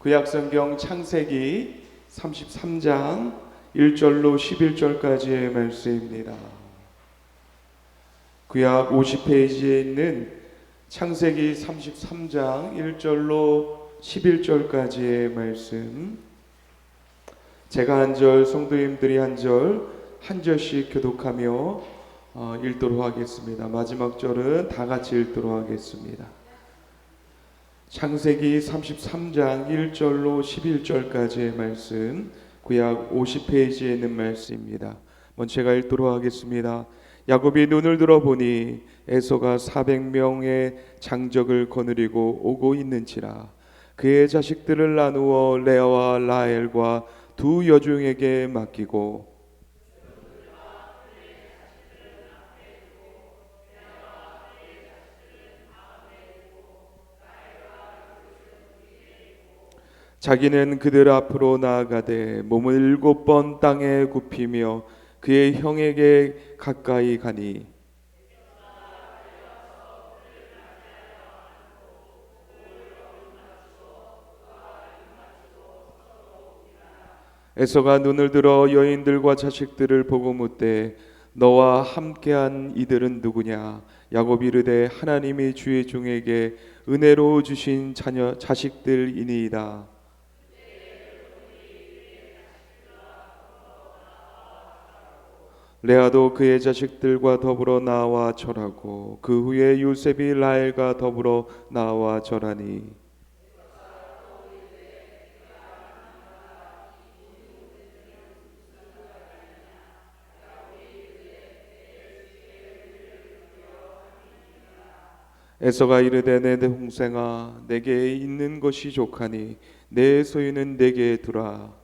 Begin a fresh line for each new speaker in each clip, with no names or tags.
구약성경 창세기 33장 1절로 11절까지의 말씀입니다. 구약 50페이지에 있는 창세기 33장 1절로 11절까지의 말씀, 제가 한 절, 성도님들이 한 절, 한 절씩 교독하며 읽도록 하겠습니다. 마지막 절은 다 같이 읽도록 하겠습니다. 창세기 33장 1절로 11절까지의 말씀, 구약 50페이지에 있는 말씀입니다. 먼저 제가 읽도록 하겠습니다. 야곱이 눈을 들어보니 에서가 400명의 장적을 거느리고 오고 있는지라. 그의 자식들을 나누어 레아와 라헬과 두 여종에게 맡기고 자기는 그들 앞으로 나아가되 몸을 7번 땅에 굽히며 그의 형에게 가까이 가니 에서가 눈을 들어 여인들과 자식들을 보고 묻되 너와 함께한 이들은 누구냐? 야곱이 이르되 하나님이 주의 종에게 은혜로 주신 자식들이니이다. 레아도 그의 자식들과 더불어 나와 절하고 그 후에 요셉이 라헬과 더불어 나와 절하니 에서가 이르되 내 동생아 내게 있는 것이 족하니 내 소유는 내게 두라.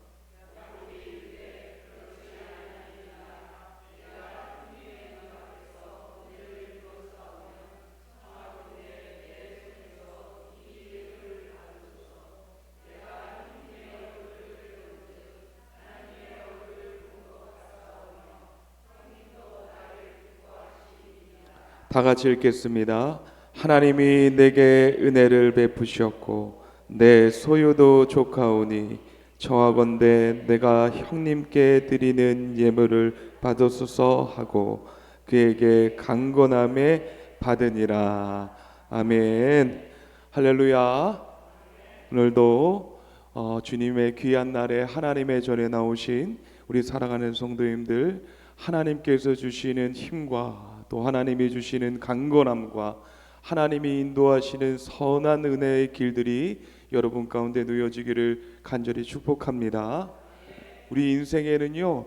다 같이 읽겠습니다. 하나님이 내게 은혜를 베푸셨고 내 소유도 족하오니 청하건대 내가 형님께 드리는 예물을 받으소서 하고 그에게 강건함에 받으니라. 아멘. 할렐루야. 오늘도 주님의 귀한 날에 하나님의 전에 나오신 우리 사랑하는 성도님들, 하나님께서 주시는 힘과 또 하나님이 주시는 강건함과 하나님이 인도하시는 선한 은혜의 길들이 여러분 가운데 놓여지기를 간절히 축복합니다. 우리 인생에는요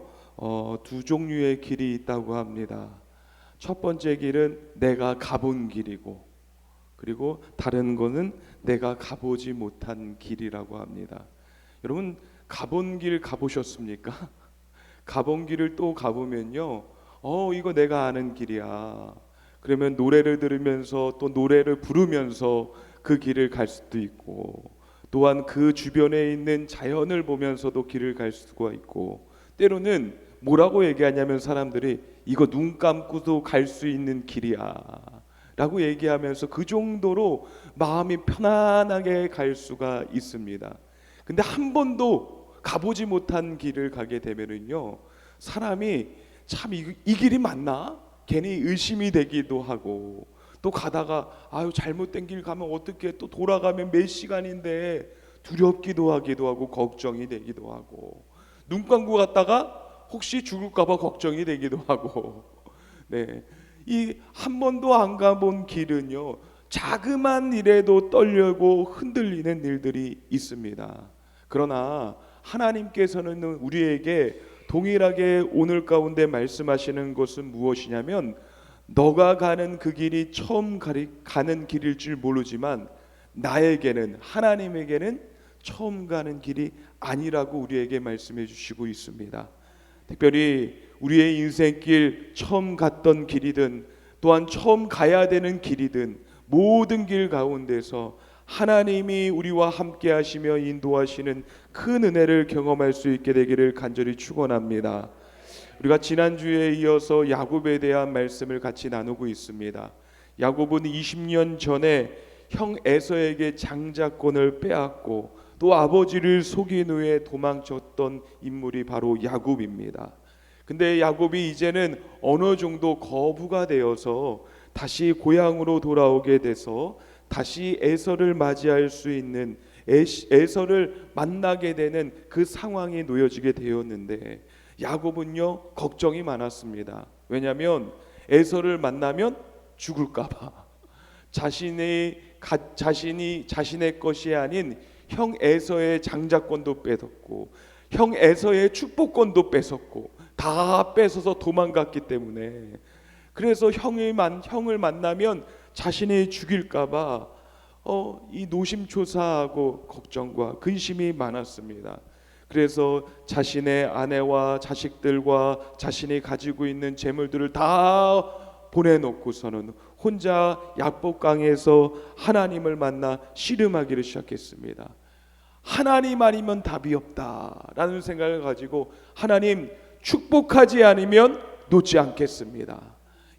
두 종류의 길이 있다고 합니다. 첫 번째 길은 내가 가본 길이고, 그리고 다른 거는 내가 가보지 못한 길이라고 합니다. 여러분 가본 길 가보셨습니까? 가본 길을 또 가보면요 이거 내가 아는 길이야. 그러면 노래를 들으면서 또 노래를 부르면서 그 길을 갈 수도 있고, 또한 그 주변에 있는 자연을 보면서도 길을 갈 수가 있고, 때로는 뭐라고 얘기하냐면 사람들이 이거 눈 감고도 갈 수 있는 길이야 라고 얘기하면서 그 정도로 마음이 편안하게 갈 수가 있습니다. 근데 한 번도 가보지 못한 길을 가게 되면은요 사람이 참 이 길이 맞나? 괜히 의심이 되기도 하고, 또 가다가 잘못된 길 가면 어떻게, 또 돌아가면 몇 시간인데 두렵기도 하기도 하고 걱정이 되기도 하고, 눈 감고 갔다가 혹시 죽을까봐 걱정이 되기도 하고, 네, 이 한 번도 안 가본 길은요 자그만 일에도 떨려고 흔들리는 일들이 있습니다. 그러나 하나님께서는 우리에게 동일하게 오늘 가운데 말씀하시는 것은 무엇이냐면, 너가 가는 그 길이 처음 가는 길일 줄 모르지만 나에게는, 하나님에게는 처음 가는 길이 아니라고 우리에게 말씀해 주시고 있습니다. 특별히 우리의 인생길, 처음 갔던 길이든 또한 처음 가야 되는 길이든 모든 길 가운데서 하나님이 우리와 함께 하시며 인도하시는 큰 은혜를 경험할 수 있게 되기를 간절히 축원합니다. 우리가 지난주에 이어서 야곱에 대한 말씀을 같이 나누고 있습니다. 야곱은 20년 전에 형 에서에게 장자권을 빼앗고 또 아버지를 속인 후에 도망쳤던 인물이 바로 야곱입니다. 근데 야곱이 이제는 어느 정도 거부가 되어서 다시 고향으로 돌아오게 돼서 다시 에서를 맞이할 수 있는, 에서를 만나게 되는 그 상황이 놓여지게 되었는데, 야곱은요 걱정이 많았습니다. 왜냐하면 에서를 만나면 죽을까봐, 자신이 자신의 것이 아닌 형 에서의 장자권도 뺏었고 형 에서의 축복권도 뺏었고 다 뺏어서 도망갔기 때문에, 그래서 형을 만나면 자신이 죽일까봐 이 노심초사하고 걱정과 근심이 많았습니다. 그래서 자신의 아내와 자식들과 자신이 가지고 있는 재물들을 다 보내놓고서는 혼자 야복강에서 하나님을 만나 씨름하기를 시작했습니다. 하나님 아니면 답이 없다라는 생각을 가지고 하나님 축복하지 않으면 놓지 않겠습니다.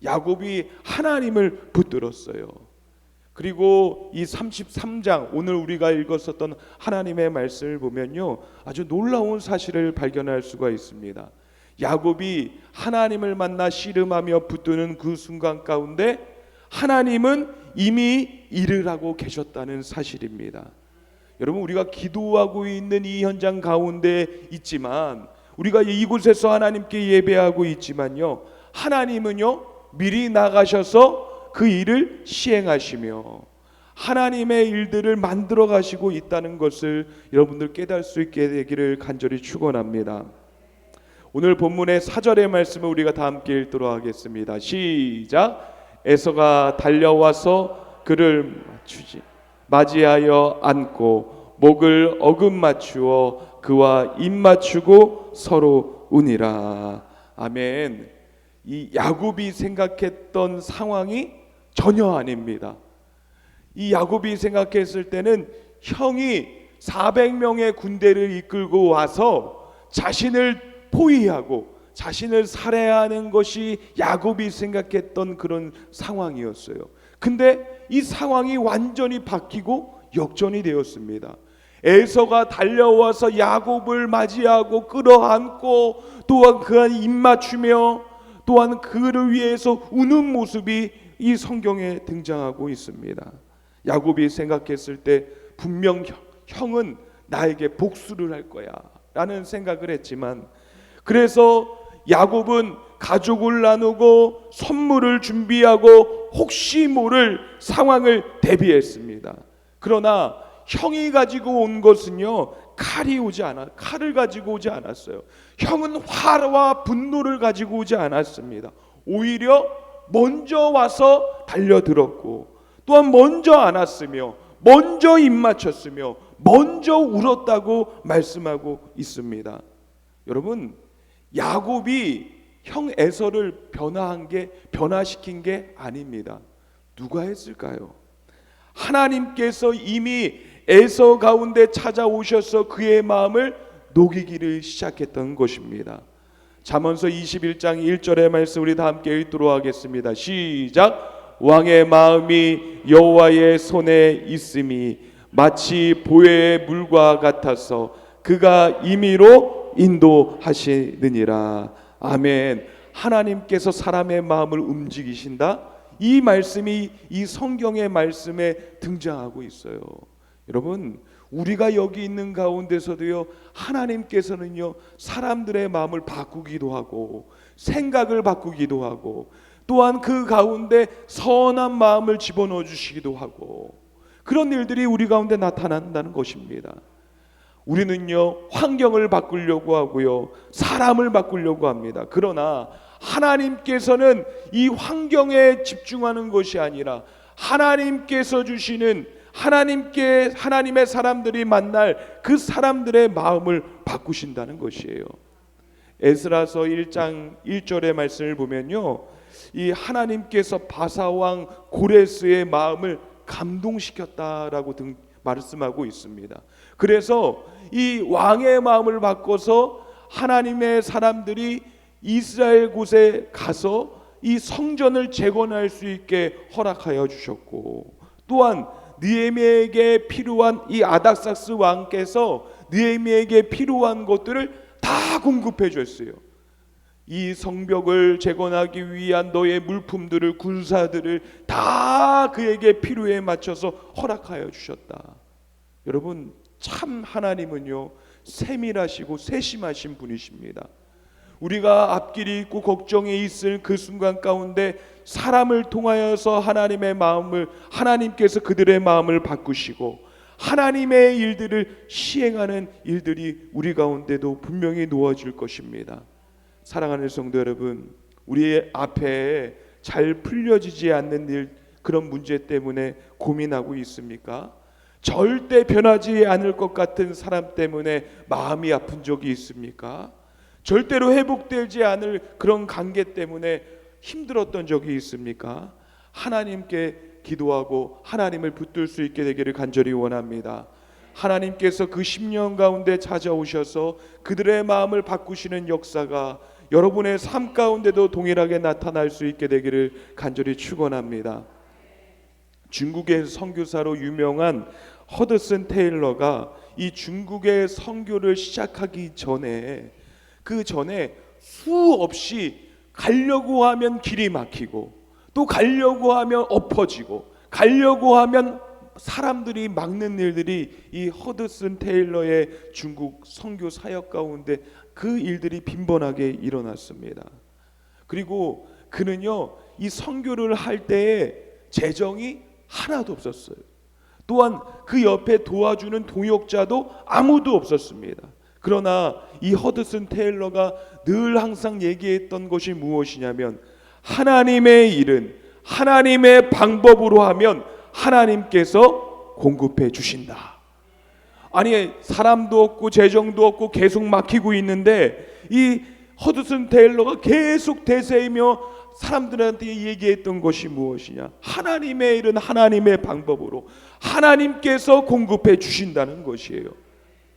야곱이 하나님을 붙들었어요. 그리고 이 33장 오늘 우리가 읽었었던 하나님의 말씀을 보면요 아주 놀라운 사실을 발견할 수가 있습니다. 야곱이 하나님을 만나 씨름하며 붙드는 그 순간 가운데 하나님은 이미 일을 하고 계셨다는 사실입니다. 여러분, 우리가 기도하고 있는 이 현장 가운데 있지만, 우리가 이곳에서 하나님께 예배하고 있지만요, 하나님은요 미리 나가셔서 그 일을 시행하시며 하나님의 일들을 만들어 가시고 있다는 것을 여러분들 깨달을 수 있게 되기를 간절히 축원합니다. 오늘 본문의 4절의 말씀을 우리가 다 함께 읽도록 하겠습니다. 시작. 에서가 달려와서 그를 맞이하여 안고 목을 어금 맞추어 그와 입 맞추고 서로 우니라. 아멘. 이 야곱이 생각했던 상황이 전혀 아닙니다. 이 야곱이 생각했을 때는 형이 400명의 군대를 이끌고 와서 자신을 포위하고 자신을 살해하는 것이 야곱이 생각했던 그런 상황이었어요. 근데 이 상황이 완전히 바뀌고 역전이 되었습니다. 에서가 달려와서 야곱을 맞이하고 끌어안고 또한 그의 입 맞추며 또한 그를 위해서 우는 모습이 이 성경에 등장하고 있습니다. 야곱이 생각했을 때 분명 형은 나에게 복수를 할 거야 라는 생각을 했지만, 그래서 야곱은 가족을 나누고 선물을 준비하고 혹시 모를 상황을 대비했습니다. 그러나 형이 가지고 온 것은요 칼을 가지고 오지 않았어요. 형은 화와 분노를 가지고 오지 않았습니다. 오히려 먼저 와서 달려들었고 또한 먼저 안았으며 먼저 입 맞췄으며 먼저 울었다고 말씀하고 있습니다. 여러분, 야곱이 형 에서를 변화시킨 게 아닙니다. 누가 했을까요? 하나님께서 이미 에서 가운데 찾아오셔서 그의 마음을 녹이기를 시작했던 것입니다. 잠언서 21장 1절의 말씀 우리 다 함께 읽도록 하겠습니다. 시작. 왕의 마음이 여호와의 손에 있음이 마치 보혜의 물과 같아서 그가 임의로 인도하시느니라. 아멘. 하나님께서 사람의 마음을 움직이신다. 이 말씀이 이 성경의 말씀에 등장하고 있어요. 여러분, 우리가 여기 있는 가운데서도요 하나님께서는요 사람들의 마음을 바꾸기도 하고 생각을 바꾸기도 하고 또한 그 가운데 선한 마음을 집어넣어 주시기도 하고 그런 일들이 우리 가운데 나타난다는 것입니다. 우리는요 환경을 바꾸려고 하고요 사람을 바꾸려고 합니다. 그러나 하나님께서는 이 환경에 집중하는 것이 아니라 하나님께서 주시는 하나님의 사람들이 만날 그 사람들의 마음을 바꾸신다는 것이에요. 에스라서 1장 1절의 말씀을 보면요 이 하나님께서 바사왕 고레스의 마음을 감동시켰다라고 말씀하고 있습니다. 그래서 이 왕의 마음을 바꿔서 하나님의 사람들이 이스라엘 곳에 가서 이 성전을 재건할 수 있게 허락하여 주셨고, 또한 느헤미야에게 필요한 이 아닥삭스 왕께서 느헤미야에게 필요한 것들을 다 공급해 줬어요. 이 성벽을 재건하기 위한 너의 물품들을, 군사들을 다 그에게 필요에 맞춰서 허락하여 주셨다. 여러분, 참 하나님은요 세밀하시고 세심하신 분이십니다. 우리가 앞길이 있고 걱정이 있을 그 순간 가운데 사람을 통하여서 하나님의 마음을, 하나님께서 그들의 마음을 바꾸시고 하나님의 일들을 시행하는 일들이 우리 가운데도 분명히 놓아질 것입니다. 사랑하는 성도 여러분, 우리 앞에 잘 풀려지지 않는 일, 그런 문제 때문에 고민하고 있습니까? 절대 변하지 않을 것 같은 사람 때문에 마음이 아픈 적이 있습니까? 절대로 회복되지 않을 그런 관계 때문에 힘들었던 적이 있습니까? 하나님께 기도하고 하나님을 붙들 수 있게 되기를 간절히 원합니다. 하나님께서 그 10년 가운데 찾아오셔서 그들의 마음을 바꾸시는 역사가 여러분의 삶 가운데도 동일하게 나타날 수 있게 되기를 간절히 축원합니다. 중국의 선교사로 유명한 허드슨 테일러가 이 중국의 선교를 시작하기 전에, 그 전에 수없이 가려고 하면 길이 막히고 또 가려고 하면 엎어지고 가려고 하면 사람들이 막는 일들이 이 허드슨 테일러의 중국 선교 사역 가운데 그 일들이 빈번하게 일어났습니다. 그리고 그는요 이 선교를 할 때에 재정이 하나도 없었어요. 또한 그 옆에 도와주는 동역자도 아무도 없었습니다. 그러나 이 허드슨 테일러가 늘 항상 얘기했던 것이 무엇이냐면, 하나님의 일은 하나님의 방법으로 하면 하나님께서 공급해 주신다. 아니, 사람도 없고 재정도 없고 계속 막히고 있는데 이 허드슨 테일러가 계속 대세이며 사람들한테 얘기했던 것이 무엇이냐? 하나님의 일은 하나님의 방법으로 하나님께서 공급해 주신다는 것이에요.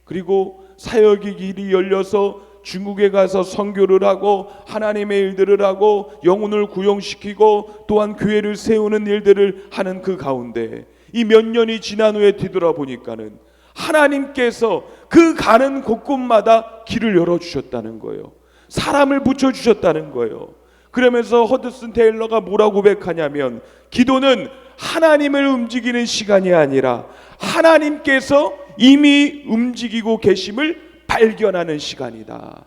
그리고 사역의 길이 열려서 중국에 가서 선교를 하고 하나님의 일들을 하고 영혼을 구원시키고 또한 교회를 세우는 일들을 하는 그 가운데 이 몇 년이 지난 후에 뒤돌아보니까는 하나님께서 그 가는 곳곳마다 길을 열어주셨다는 거예요. 사람을 붙여주셨다는 거예요. 그러면서 허드슨 테일러가 뭐라고 고백하냐면, 기도는 하나님을 움직이는 시간이 아니라 하나님께서 이미 움직이고 계심을 발견하는 시간이다.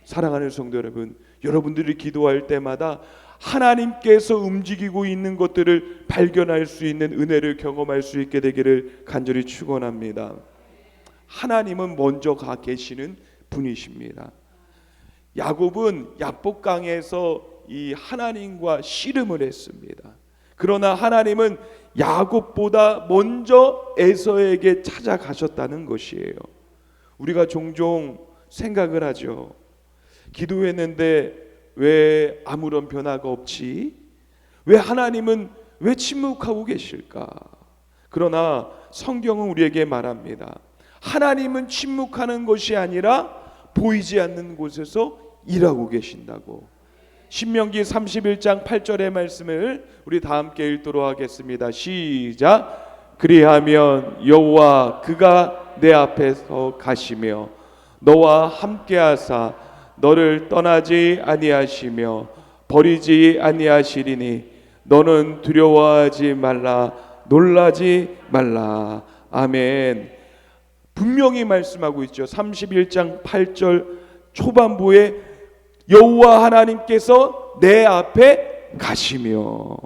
사랑하는 성도 여러분, 여러분들이 기도할 때마다 하나님께서 움직이고 있는 것들을 발견할 수 있는 은혜를 경험할 수 있게 되기를 간절히 축원합니다. 하나님은 먼저 가 계시는 분이십니다. 야곱은 야복강에서 이 하나님과 씨름을 했습니다. 그러나 하나님은 야곱보다 먼저 에서에게 찾아가셨다는 것이에요. 우리가 종종 생각을 하죠. 기도했는데 왜 아무런 변화가 없지? 왜 하나님은 왜 침묵하고 계실까? 그러나 성경은 우리에게 말합니다. 하나님은 침묵하는 것이 아니라 보이지 않는 곳에서 일하고 계신다고. 신명기 31장 8절의 말씀을 우리 다 함께 읽도록 하겠습니다. 시작. 그리하면 여호와 그가 내 앞에서 가시며 너와 함께하사 너를 떠나지 아니하시며 버리지 아니하시리니 너는 두려워하지 말라, 놀라지 말라. 아멘. 분명히 말씀하고 있죠. 31장 8절 초반부에 여호와 하나님께서 내 앞에 가시며,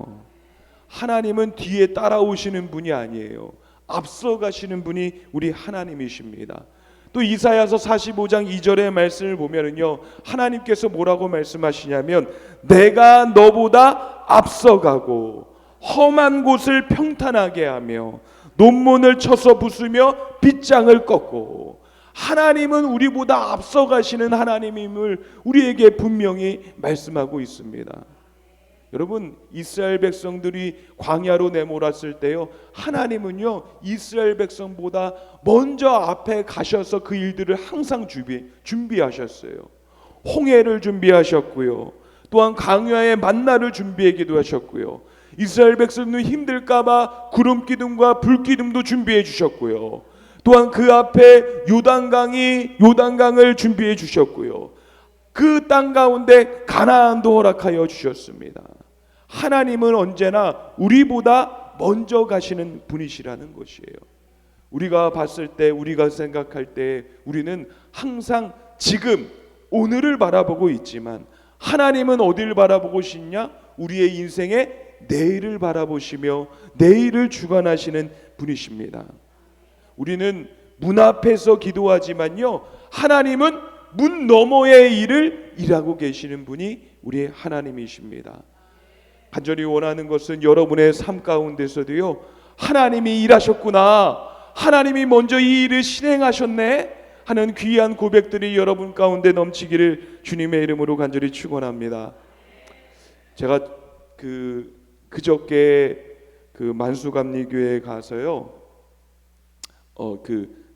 하나님은 뒤에 따라오시는 분이 아니에요. 앞서 가시는 분이 우리 하나님이십니다. 또 이사야서 45장 2절의 말씀을 보면은요, 하나님께서 뭐라고 말씀하시냐면, 내가 너보다 앞서가고 험한 곳을 평탄하게 하며 논문을 쳐서 부수며 빗장을 꺾고, 하나님은 우리보다 앞서가시는 하나님임을 우리에게 분명히 말씀하고 있습니다. 여러분, 이스라엘 백성들이 광야로 내몰았을 때요, 하나님은요 이스라엘 백성보다 먼저 앞에 가셔서 그 일들을 항상 준비하셨어요. 홍해를 준비하셨고요, 또한 광야의 만나를 준비하기도 하셨고요, 이스라엘 백성은 힘들까봐 구름 기둥과 불 기둥도 준비해 주셨고요. 또한 그 앞에 요단강을 준비해 주셨고요. 그 땅 가운데 가나안도 허락하여 주셨습니다. 하나님은 언제나 우리보다 먼저 가시는 분이시라는 것이에요. 우리가 봤을 때, 우리가 생각할 때 우리는 항상 지금 오늘을 바라보고 있지만 하나님은 어디를 바라보고 계시냐? 우리의 인생의 내일을 바라보시며 내일을 주관하시는 분이십니다. 우리는 문 앞에서 기도하지만요, 하나님은 문 너머의 일을 일하고 계시는 분이 우리의 하나님이십니다. 간절히 원하는 것은 여러분의 삶 가운데서도요, 하나님이 일하셨구나, 하나님이 먼저 이 일을 실행하셨네 하는 귀한 고백들이 여러분 가운데 넘치기를 주님의 이름으로 간절히 축원합니다. 제가 그저께 그 만수감리교회에 가서요,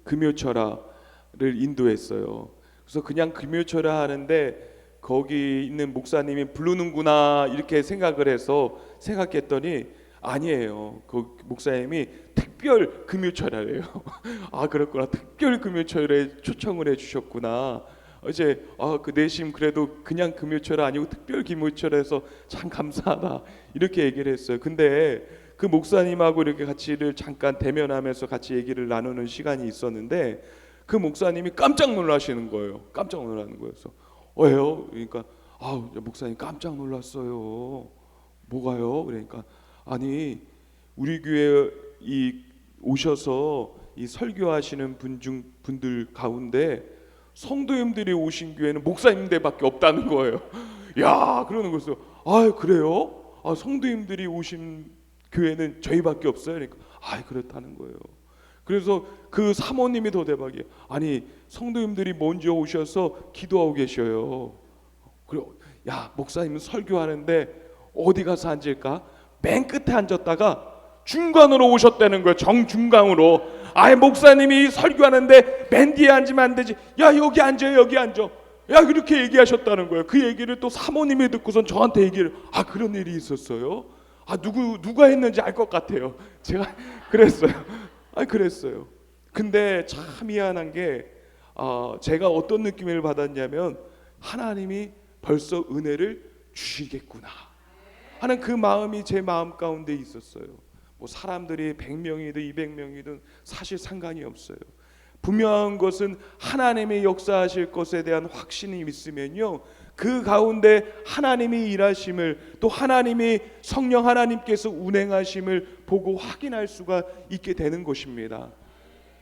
금요철화를 인도했어요. 그래서 그냥 금요철화 하는데 거기 있는 목사님이 부르는구나 이렇게 생각했더니 아니에요. 그 목사님이 특별 금요철화래요. 아, 그렇구나. 특별 금요철에 초청을 해주셨구나. 이제 그 내심 그래도 그냥 금요철화 아니고 특별 금요철에서 참 감사하다 이렇게 얘기를 했어요. 근데 그 목사님하고 이렇게 같이를 잠깐 대면하면서 같이 얘기를 나누는 시간이 있었는데 그 목사님이 깜짝 놀라시는 거예요. 깜짝 놀라는 거예요. 그래서 왜요? 그러니까 목사님 깜짝 놀랐어요. 뭐가요? 그러니까 아니 우리 교회 오셔서 이 설교하시는 분들 가운데 성도님들이 오신 교회는 목사님들밖에 없다는 거예요. 야, 그러는 거였어요. 그래요? 성도님들이 오신 교회는 저희밖에 없어요. 그러니까 그렇다는 거예요. 그래서 그 사모님이 더 대박이에요. 아니 성도님들이 먼저 오셔서 기도하고 계셔요. 그리고 목사님은 설교하는데 어디 가서 앉을까? 맨 끝에 앉았다가 중간으로 오셨다는 거예요. 정중앙으로. 목사님이 설교하는데 맨 뒤에 앉으면 안 되지. 여기 앉아요, 여기 앉아. 그렇게 얘기하셨다는 거예요. 그 얘기를 또 사모님이 듣고선 저한테 얘기를 그런 일이 있었어요. 누가 했는지 알 것 같아요. 제가 그랬어요. 그랬어요. 근데 참 미안한 게 제가 어떤 느낌을 받았냐면 하나님이 벌써 은혜를 주시겠구나 하는 그 마음이 제 마음 가운데 있었어요. 뭐 사람들이 100명이든 200명이든 사실 상관이 없어요. 분명한 것은 하나님의 역사하실 것에 대한 확신이 있으면요, 그 가운데 하나님이 일하심을, 또 하나님이 성령 하나님께서 운행하심을 보고 확인할 수가 있게 되는 것입니다.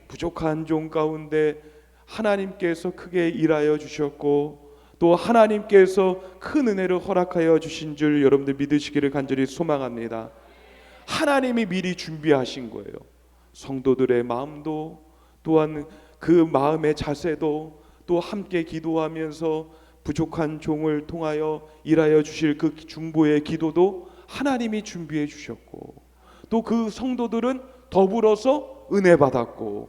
부족한 종 가운데 하나님께서 크게 일하여 주셨고 또 하나님께서 큰 은혜를 허락하여 주신 줄 여러분들 믿으시기를 간절히 소망합니다. 하나님이 미리 준비하신 거예요. 성도들의 마음도, 또한 그 마음의 자세도, 또 함께 기도하면서 부족한 종을 통하여 일하여 주실 그 중보의 기도도 하나님이 준비해 주셨고, 또 그 성도들은 더불어서 은혜 받았고,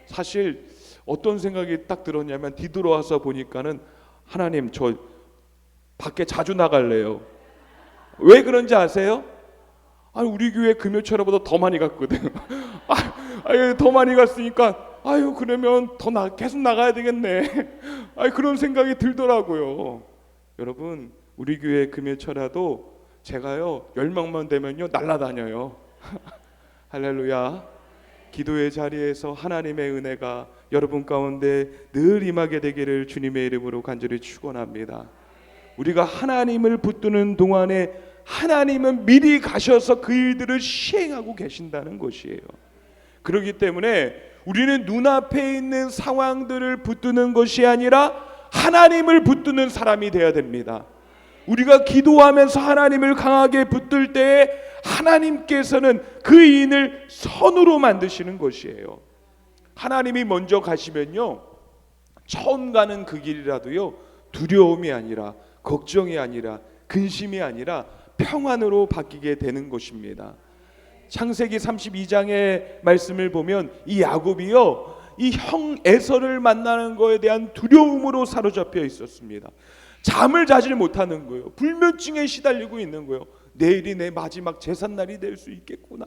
사실 어떤 생각이 딱 들었냐면 뒤돌아와서 보니까는 하나님 저 밖에 자주 나갈래요. 왜 그런지 아세요? 우리 교회 금요철보다 더 많이 갔거든. 더 많이 갔으니까 그러면 계속 나가야 되겠네. 그런 생각이 들더라고요. 여러분, 우리 교회 금요철화도 제가요 10명만 되면요 날아다녀요. 할렐루야. 기도의 자리에서 하나님의 은혜가 여러분 가운데 늘 임하게 되기를 주님의 이름으로 간절히 축원합니다. 우리가 하나님을 붙드는 동안에 하나님은 미리 가셔서 그 일들을 시행하고 계신다는 것이에요. 그렇기 때문에 우리는 눈앞에 있는 상황들을 붙드는 것이 아니라 하나님을 붙드는 사람이 되어야 됩니다. 우리가 기도하면서 하나님을 강하게 붙들 때에 하나님께서는 그 인을 선으로 만드시는 것이에요. 하나님이 먼저 가시면요, 처음 가는 그 길이라도요 두려움이 아니라, 걱정이 아니라, 근심이 아니라 평안으로 바뀌게 되는 것입니다. 창세기 32장의 말씀을 보면 이 야곱이요, 이 형 에서를 만나는 것에 대한 두려움으로 사로잡혀 있었습니다. 잠을 자질 못하는 거예요. 불면증에 시달리고 있는 거예요. 내일이 내 마지막 제삿날이 될 수 있겠구나.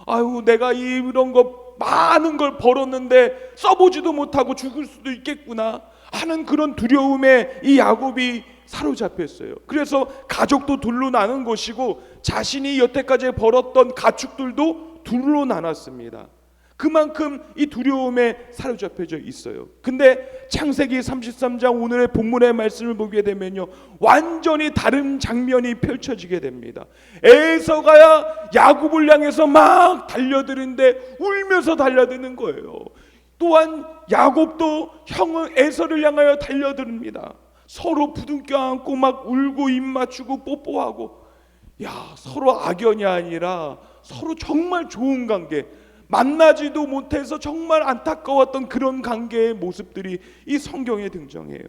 아유, 내가 이런 거 많은 걸 벌었는데 써보지도 못하고 죽을 수도 있겠구나 하는 그런 두려움에 이 야곱이 사로잡혔어요. 그래서 가족도 둘로 나눈 것이고 자신이 여태까지 벌었던 가축들도 둘로 나눴습니다. 그만큼 이 두려움에 사로잡혀져 있어요. 근데 창세기 33장 오늘의 본문의 말씀을 보게 되면요, 완전히 다른 장면이 펼쳐지게 됩니다. 에서가 야곱을 향해서 막 달려드는데 울면서 달려드는 거예요. 또한 야곱도 형 에서를 향하여 달려듭니다. 서로 부둥켜 안고 막 울고 입 맞추고 뽀뽀하고, 서로 악연이 아니라 서로 정말 좋은 관계, 만나지도 못해서 정말 안타까웠던 그런 관계의 모습들이 이 성경에 등장해요.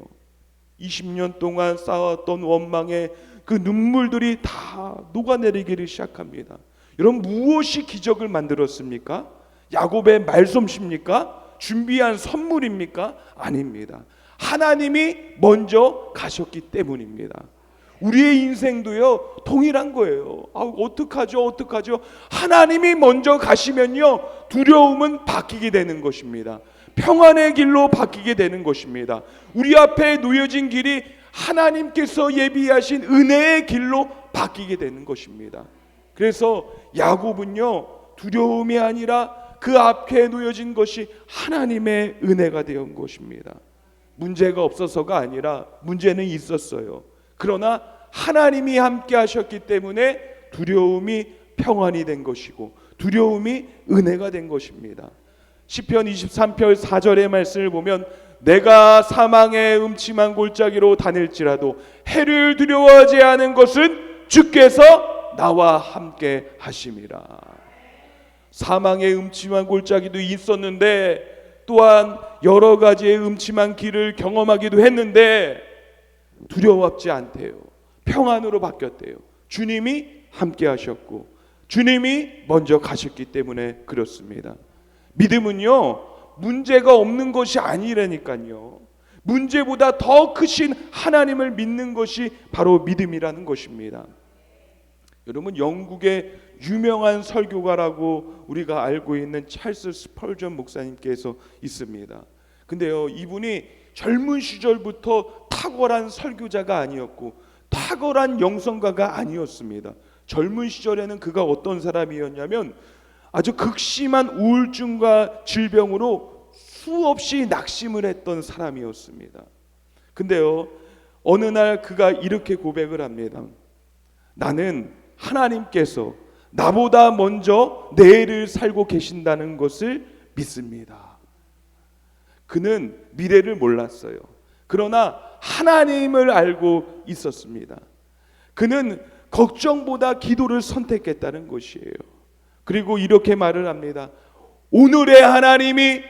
20년 동안 쌓았던 원망의 그 눈물들이 다 녹아내리기를 시작합니다. 여러분, 무엇이 기적을 만들었습니까? 야곱의 말솜씨입니까? 준비한 선물입니까? 아닙니다. 하나님이 먼저 가셨기 때문입니다. 우리의 인생도요 동일한 거예요. 어떡하죠? 하나님이 먼저 가시면요 두려움은 바뀌게 되는 것입니다. 평안의 길로 바뀌게 되는 것입니다. 우리 앞에 놓여진 길이 하나님께서 예비하신 은혜의 길로 바뀌게 되는 것입니다. 그래서 야곱은요 두려움이 아니라 그 앞에 놓여진 것이 하나님의 은혜가 되온 것입니다. 문제가 없어서가 아니라 문제는 있었어요. 그러나 하나님이 함께 하셨기 때문에 두려움이 평안이 된 것이고 두려움이 은혜가 된 것입니다. 시편 23편 4절의 말씀을 보면 내가 사망의 음침한 골짜기로 다닐지라도 해를 두려워하지 않은 것은 주께서 나와 함께 하심이라. 사망의 음침한 골짜기도 있었는데 또한 여러 가지의 음침한 길을 경험하기도 했는데 두려워하지 않대요. 평안으로 바뀌었대요. 주님이 함께 하셨고 주님이 먼저 가셨기 때문에 그렇습니다. 믿음은요 문제가 없는 것이 아니라니까요. 문제보다 더 크신 하나님을 믿는 것이 바로 믿음이라는 것입니다. 여러분, 영국의 유명한 설교가라고 우리가 알고 있는 찰스 스펄전 목사님께서 있습니다. 근데요 이분이 젊은 시절부터 탁월한 설교자가 아니었고 탁월한 영성가가 아니었습니다. 젊은 시절에는 그가 어떤 사람이었냐면 아주 극심한 우울증과 질병으로 수없이 낙심을 했던 사람이었습니다. 근데요 어느 날 그가 이렇게 고백을 합니다. 나는 하나님께서 나보다 먼저 내일을 살고 계신다는 것을 믿습니다. 그는 미래를 몰랐어요. 그러나 하나님을 알고 있었습니다. 그는 걱정보다 기도를 선택했다는 것이에요. 그리고 이렇게 말을 합니다. 오늘의 하나님이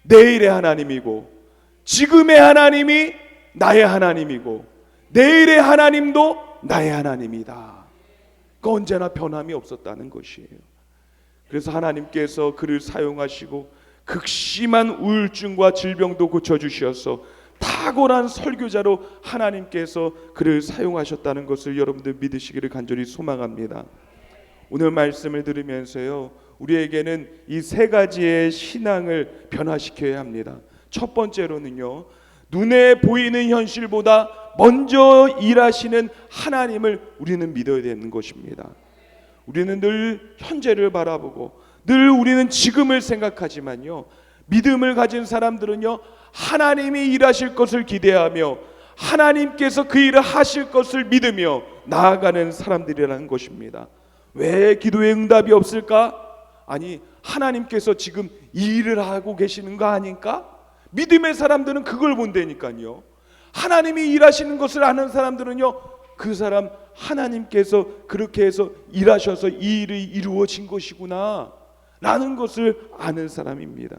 내일의 하나님이고 지금의 하나님이 나의 하나님이고 내일의 하나님도 나의 하나님이다. 그 언제나 변함이 없었다는 것이에요. 그래서 하나님께서 그를 사용하시고 극심한 우울증과 질병도 고쳐주셔서 탁월한 설교자로 하나님께서 그를 사용하셨다는 것을 여러분들 믿으시기를 간절히 소망합니다. 오늘 말씀을 들으면서요 우리에게는 이 세 가지의 신앙을 변화시켜야 합니다. 첫 번째로는요 눈에 보이는 현실보다 먼저 일하시는 하나님을 우리는 믿어야 되는 것입니다. 우리는 늘 현재를 바라보고 늘 우리는 지금을 생각하지만요 믿음을 가진 사람들은요 하나님이 일하실 것을 기대하며 하나님께서 그 일을 하실 것을 믿으며 나아가는 사람들이라는 것입니다. 왜 기도에 응답이 없을까? 아니 하나님께서 지금 이 일을 하고 계시는 거 아닐까? 믿음의 사람들은 그걸 본다니까요. 하나님이 일하시는 것을 아는 사람들은요 그 사람 하나님께서 그렇게 해서 일하셔서 이 일이 이루어진 것이구나 라는 것을 아는 사람입니다.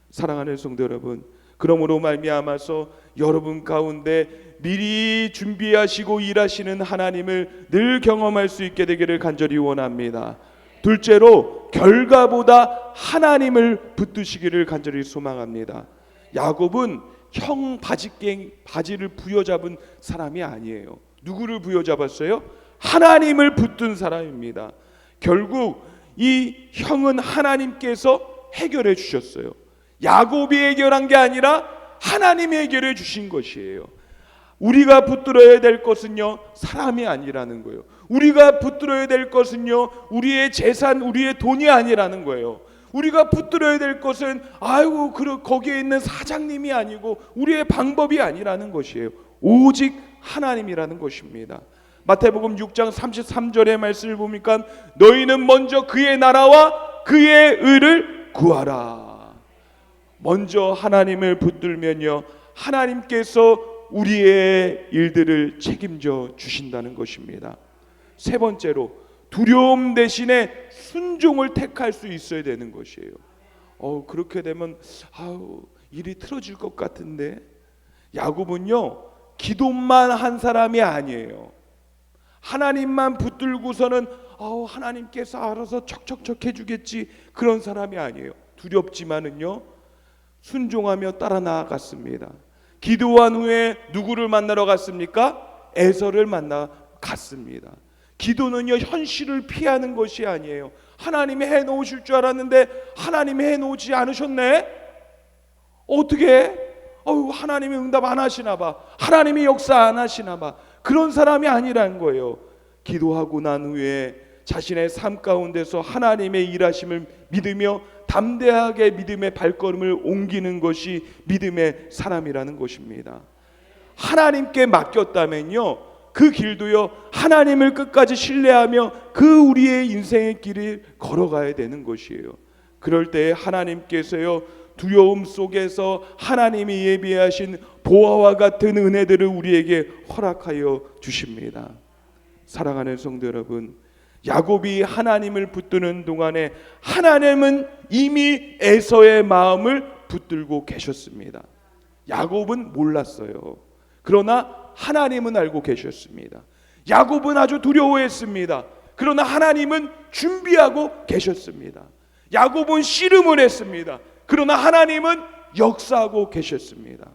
사랑하는 성도 여러분, 그러므로 말미암아서 여러분 가운데 미리 준비하시고 일하시는 하나님을 늘 경험할 수 있게 되기를 간절히 원합니다. 둘째로 결과보다 하나님을 붙드시기를 간절히 소망합니다. 야곱은 형 바지를 부여잡은 사람이 아니에요. 누구를 부여잡았어요? 하나님을 붙든 사람입니다. 결국 이 형은 하나님께서 해결해 주셨어요. 야곱이 해결한 게 아니라 하나님이 해결해 주신 것이에요. 우리가 붙들어야 될 것은요, 사람이 아니라는 거예요. 우리가 붙들어야 될 것은요, 우리의 재산, 우리의 돈이 아니라는 거예요. 우리가 붙들어야 될 것은 거기에 있는 사장님이 아니고 우리의 방법이 아니라는 것이에요. 오직 하나님이라는 것입니다. 마태복음 6장 33절의 말씀을 보니까 너희는 먼저 그의 나라와 그의 의를 구하라. 먼저 하나님을 붙들면요, 하나님께서 우리의 일들을 책임져 주신다는 것입니다. 세 번째로 두려움 대신에 순종을 택할 수 있어야 되는 것이에요. 그렇게 되면 일이 틀어질 것 같은데. 야곱은요, 기도만 한 사람이 아니에요. 하나님만 붙들고서는 하나님께서 알아서 척척척 해주겠지, 그런 사람이 아니에요. 두렵지만은요, 순종하며 따라 나아갔습니다. 기도한 후에 누구를 만나러 갔습니까? 에서를 만나 갔습니다. 기도는요, 현실을 피하는 것이 아니에요. 하나님이 해놓으실 줄 알았는데 하나님이 해놓지 않으셨네? 어떻게? 하나님이 응답 안 하시나 봐. 하나님이 역사 안 하시나 봐. 그런 사람이 아니라는 거예요. 기도하고 난 후에 자신의 삶 가운데서 하나님의 일하심을 믿으며 담대하게 믿음의 발걸음을 옮기는 것이 믿음의 사람이라는 것입니다. 하나님께 맡겼다면요, 그 길도요, 하나님을 끝까지 신뢰하며 그 우리의 인생의 길을 걸어가야 되는 것이에요. 그럴 때 하나님께서요, 두려움 속에서 하나님이 예비하신 보화와 같은 은혜들을 우리에게 허락하여 주십니다. 사랑하는 성도 여러분, 야곱이 하나님을 붙드는 동안에 하나님은 이미 에서의 마음을 붙들고 계셨습니다. 야곱은 몰랐어요. 그러나 하나님은 알고 계셨습니다. 야곱은 아주 두려워했습니다. 그러나 하나님은 준비하고 계셨습니다. 야곱은 씨름을 했습니다. 그러나 하나님은 역사하고 계셨습니다.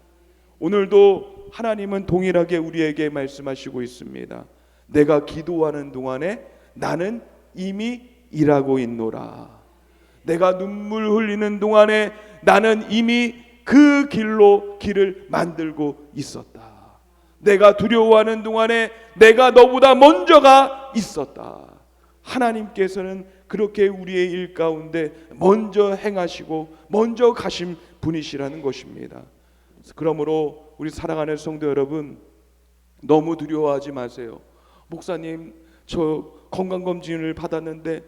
오늘도 하나님은 동일하게 우리에게 말씀하시고 있습니다. 내가 기도하는 동안에 나는 이미 일하고 있노라. 내가 눈물 흘리는 동안에 나는 이미 그 길을 만들고 있었다. 내가 두려워하는 동안에 내가 너보다 먼저가 있었다. 하나님께서는 그렇게 우리의 일 가운데 먼저 행하시고 먼저 가신 분이시라는 것입니다. 그러므로 우리 사랑하는 성도 여러분, 너무 두려워하지 마세요. 목사님, 저 건강검진을 받았는데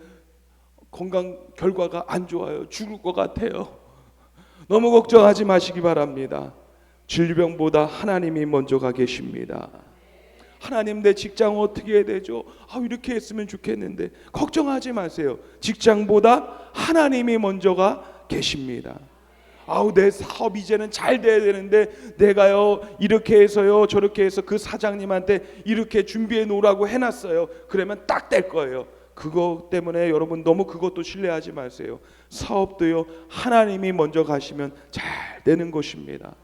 건강 결과가 안 좋아요. 죽을 것 같아요. 너무 걱정하지 마시기 바랍니다. 질병보다 하나님이 먼저가 계십니다. 하나님, 내 직장 어떻게 해야 되죠? 이렇게 했으면 좋겠는데. 걱정하지 마세요. 직장보다 하나님이 먼저가 계십니다. 내 사업 이제는 잘 돼야 되는데 내가요 이렇게 해서요 저렇게 해서 그 사장님한테 이렇게 준비해 놓으라고 해놨어요. 그러면 딱 될 거예요. 그것 때문에 여러분 너무 그것도 신뢰하지 마세요. 사업도요, 하나님이 먼저 가시면 잘 되는 것입니다.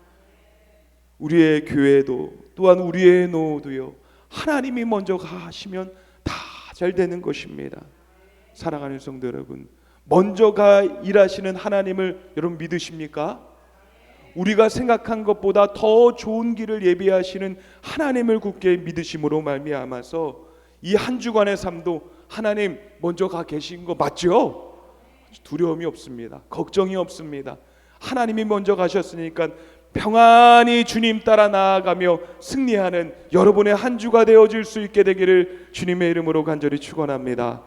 우리의 교회도 또한 우리의 노도요, 하나님이 먼저 가시면 다 잘 되는 것입니다. 사랑하는 성도 여러분, 먼저가 일하시는 하나님을 여러분 믿으십니까? 우리가 생각한 것보다 더 좋은 길을 예비하시는 하나님을 굳게 믿으심으로 말미암아서 이 한 주간의 삶도 하나님 먼저 가 계신 거 맞죠? 두려움이 없습니다. 걱정이 없습니다. 하나님이 먼저 가셨으니까 평안히 주님 따라 나아가며 승리하는 여러분의 한 주가 되어질 수 있게 되기를 주님의 이름으로 간절히 축원합니다.